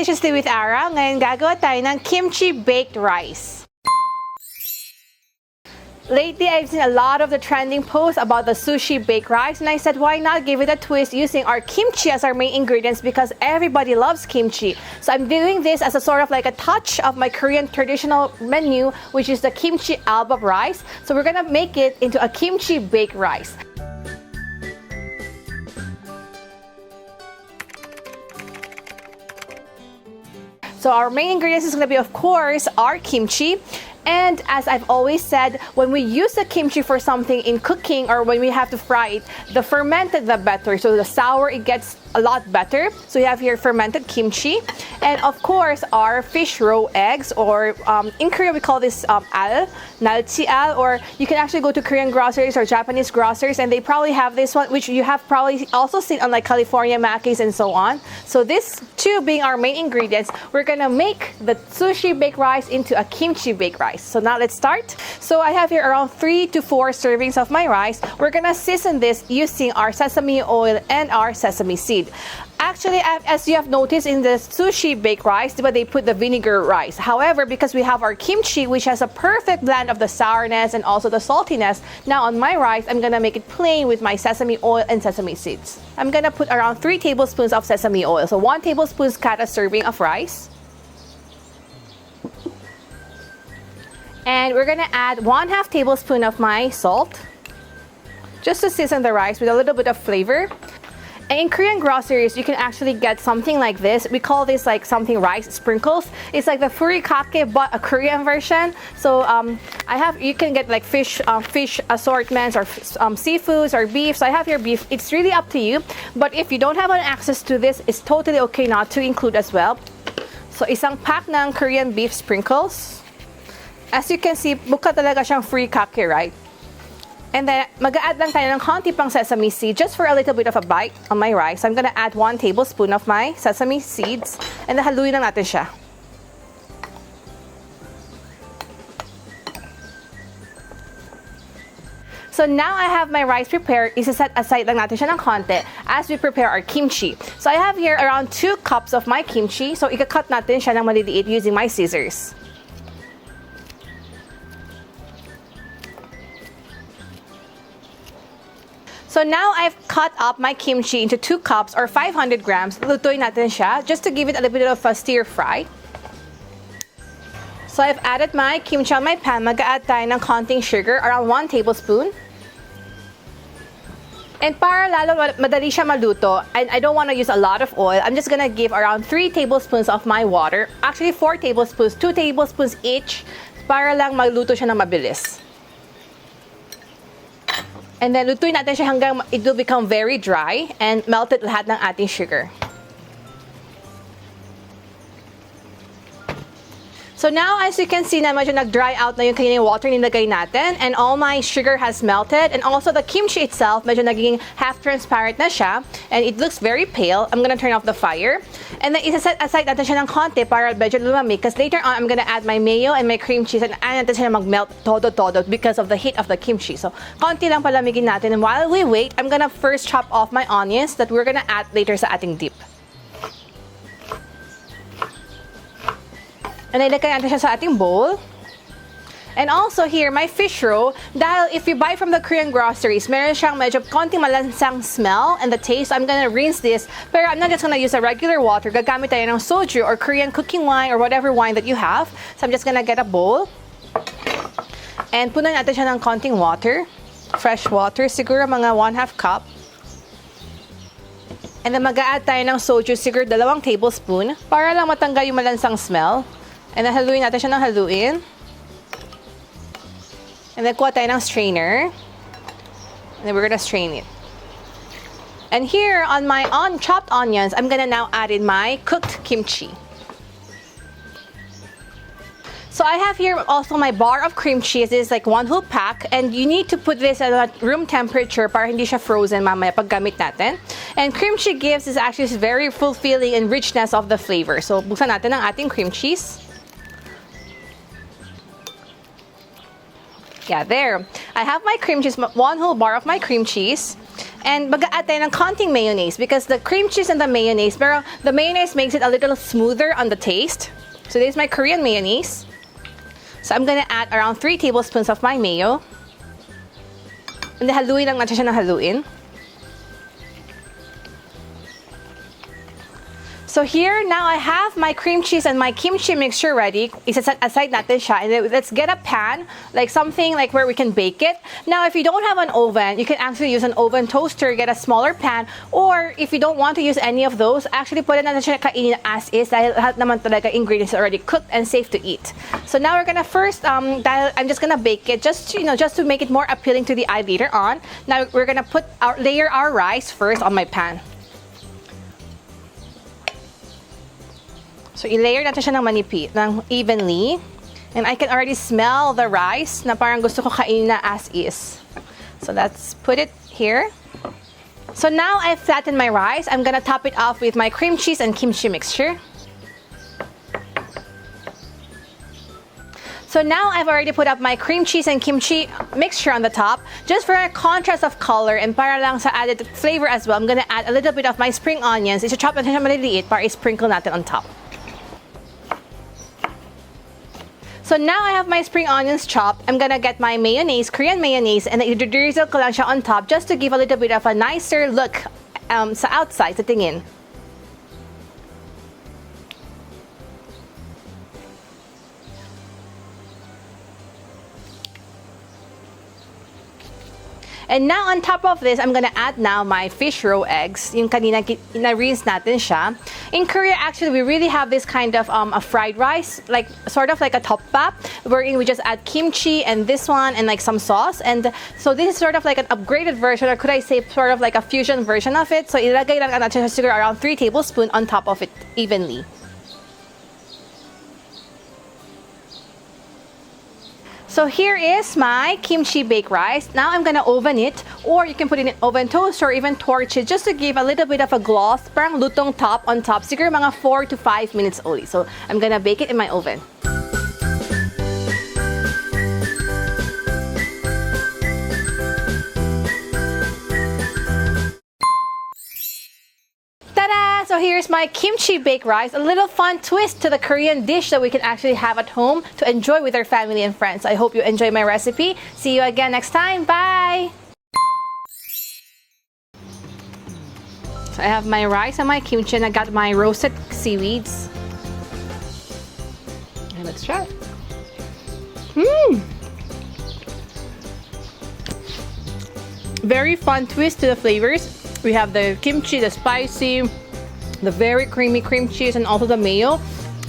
Deliciously with Ara. Ngayon gagawa tayo ng kimchi baked rice. Lately, I've seen a lot of the trending posts about the sushi baked rice, and I said, why not give it a twist using our kimchi as our main ingredients, because everybody loves kimchi. So I'm doing this as a sort of like a touch of my Korean traditional menu, which is the kimchi albap rice. So we're gonna make it into a kimchi baked rice. So our main ingredients is going to be, of course, our kimchi. And as I've always said, when we use the kimchi for something in cooking or when we have to fry it, the fermented, the better. So the sour, it gets a lot better. So you have here fermented kimchi. And of course, our fish roe eggs, or in Korea we call this al, nalchi al, or you can actually go to Korean groceries or Japanese groceries and they probably have this one, which you have probably also seen on like California Mackeys and so on. So this two being our main ingredients, we're gonna make the sushi baked rice into a kimchi baked rice. So now let's start. So I have here around 3 to 4 servings of my rice. We're gonna season this using our sesame oil and our sesame seed. Actually, as you have noticed in the sushi baked rice, but they put the vinegar rice. However, because we have our kimchi, which has a perfect blend of the sourness and also the saltiness, now on my rice, I'm gonna make it plain with my sesame oil and sesame seeds. I'm gonna put around 3 tablespoons of sesame oil. So 1 tablespoon cut a serving of rice. And we're gonna add 1/2 tablespoon of my salt, just to season the rice with a little bit of flavor. And in Korean groceries, you can actually get something like this. We call this like something rice sprinkles. It's like the furikake, but a Korean version. So you can get like fish assortments or seafoods or beef. So I have here beef. It's really up to you. But if you don't have an access to this, it's totally okay not to include as well. So isang pack ng Korean beef sprinkles. As you can see, mukha talaga siyang furikake, right? And then, mag-add lang tayo ng konti pang sesame seed just for a little bit of a bite on my rice. So I'm gonna add 1 tablespoon of my sesame seeds and then haluin lang natin siya. So now I have my rice prepared. Isa-set aside lang natin siya ng konti as we prepare our kimchi. So I have here around 2 cups of my kimchi. So ika-cut natin siya ng maliliit using my scissors. So now I've cut up my kimchi into 2 cups or 500 grams. Lutuin natin siya just to give it a little bit of a stir fry. So I've added my kimchi on my pan. Mag-add tayo ng konting sugar, around 1 tablespoon. And para lalo madali siya maluto, and I don't want to use a lot of oil, I'm just gonna give around 3 tablespoons of my water. Actually 4 tablespoons, 2 tablespoons each, para lang magluto siya ng mabilis. And then, lutuin natin siya hanggang it will become very dry and melted lahat ng ating sugar. So now, as you can see na medyo nag-dry out na yung kanyang water nilagay natin, and all my sugar has melted, and also the kimchi itself, medyo naging half-transparent na siya, and it looks very pale. I'm gonna turn off the fire. And then, isa-set aside natin siya ng konti para medyo lumamig, because later on, I'm gonna add my mayo and my cream cheese, and add natin siya na mag-melt todo-todo because of the heat of the kimchi. So, konti lang palamigin natin, and while we wait, I'm gonna first chop off my onions that we're gonna add later sa ating dip. And ilagay natin siya sa ating bowl. And also here, my fish roe, dahil if you buy from the Korean groceries, meron siyang medyo konting malansang smell and the taste. So I'm gonna rinse this. Pero I'm not just gonna use a regular water. Gagamit tayo ng soju or Korean cooking wine or whatever wine that you have. So I'm just gonna get a bowl. And punan natin siya ng konting water. Fresh water, siguro mga 1/2 cup. And then mag-a-add tayo ng soju, siguro 2 tablespoon para lang matanggal yung malansang smell. And then haluin natin siya ng haluin. And then kuha tayo ng strainer. And then we're gonna strain it. And here on my chopped onions, I'm gonna now add in my cooked kimchi. So I have here also my bar of cream cheese. It's like 1 whole pack, and you need to put this at room temperature para hindi siya frozen mamaya paggamit natin. And cream cheese gives is actually very fulfilling and richness of the flavor. So buksan natin ang ating cream cheese. Yeah, there. I have my cream cheese, 1 whole bar of my cream cheese. And mag-add tayo ng konting mayonnaise because the cream cheese and the mayonnaise, pero the mayonnaise makes it a little smoother on the taste. So this is my Korean mayonnaise. So I'm gonna add around 3 tablespoons of my mayo. And then haluin lang natin siya ng haluin. So here, now I have my cream cheese and my kimchi mixture ready. Isaset aside natin siya. And then let's get a pan, like something like where we can bake it. Now, if you don't have an oven, you can actually use an oven toaster, get a smaller pan. Or if you don't want to use any of those, actually pwede natin siya kainin as is dahil lahat naman talaga ingredients are already cooked and safe to eat. So now we're gonna first, dahil I'm just gonna bake it just to make it more appealing to the eye later on. Now we're gonna layer our rice first on my pan. So, i-layer natin siya ng evenly. And I can already smell the rice na parang gusto ko kainin na as is. So, let's put it here. So, now I've flattened my rice. I'm gonna top it off with my cream cheese and kimchi mixture. So now I've already put up my cream cheese and kimchi mixture on the top. Just for a contrast of color and para lang sa added flavor as well, I'm gonna add a little bit of my spring onions. I-chop natin siya maliliit para i-sprinkle natin on top. So now I have my spring onions chopped. I'm gonna get my mayonnaise, Korean mayonnaise, and i-drizzle ko lang siya on top just to give a little bit of a nicer look sa outside, sa tingin. And now on top of this, I'm gonna add now my fish roe eggs. Yung kanina na-rinse natin siya. In Korea, actually, we really have this kind of a fried rice, like sort of like a tteokbap, wherein we just add kimchi and this one and like some sauce. And so this is sort of like an upgraded version, or could I say sort of like a fusion version of it. So ilagay lang natin siya siguro around 3 tablespoons on top of it evenly. So here is my kimchi baked rice. Now I'm gonna oven it, or you can put it in oven toast or even torch it just to give a little bit of a gloss, parang lutong top on top. Siguro mga 4 to 5 minutes only. So I'm gonna bake it in my oven. So here's my kimchi baked rice, a little fun twist to the Korean dish that we can actually have at home to enjoy with our family and friends. I hope you enjoy my recipe. See you again next time. Bye! So I have my rice and my kimchi, and I got my roasted seaweeds. And let's try. Very fun twist to the flavors. We have the kimchi, the spicy, the very creamy cream cheese, and also the mayo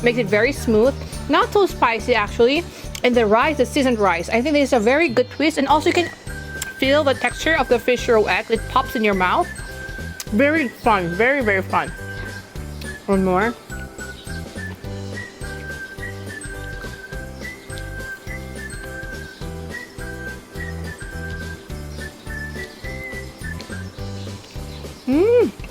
makes it very smooth, not so spicy actually. And the rice, the seasoned rice, I think this is a very good twist. And also you can feel the texture of the fish roe egg. It pops in your mouth. Very fun, very fun. One more. Mmm.